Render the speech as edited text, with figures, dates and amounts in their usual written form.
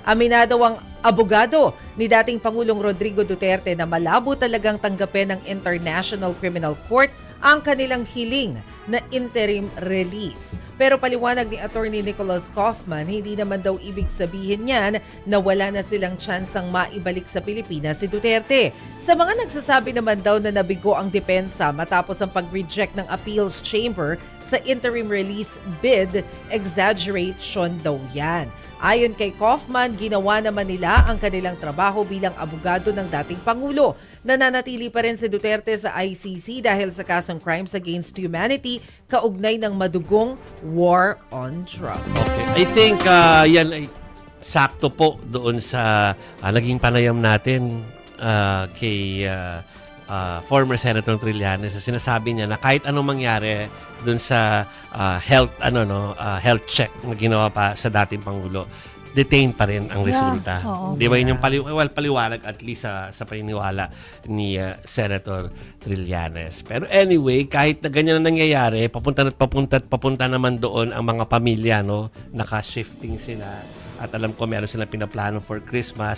Aminado ang abogado ni dating Pangulong Rodrigo Duterte na malabo talagang tanggapin ng International Criminal Court ang kanilang hiling na interim release. Pero paliwanag ni Attorney Nicholas Kaufman, hindi naman daw ibig sabihin niyan na wala na silang tsansang maibalik sa Pilipinas si Duterte. Sa mga nagsasabi naman daw na nabigo ang depensa matapos ang pag-reject ng appeals chamber sa interim release bid, exaggeration daw yan. Ayon kay Kaufman, ginawa naman nila ang kanilang trabaho bilang abogado ng dating Pangulo. Nananatili pa rin si Duterte sa ICC dahil sa kasong crimes against humanity kaugnay ng madugong war on drugs. Okay. I think yan ay sakto po doon sa naging panayam natin kay former Senator Trillanes. Sinasabi niya na kahit anong mangyari doon sa health health check na ginawa pa sa dating Pangulo, detain pa rin ang resulta. Di ba yun yung paliwanag at least sa paniniwala ni Senator Trillanes. Pero anyway, kahit na ganyan na nangyayari, papunta naman doon ang mga pamilya, no? Naka-shifting sila. At alam ko meron silang pinaplano for Christmas.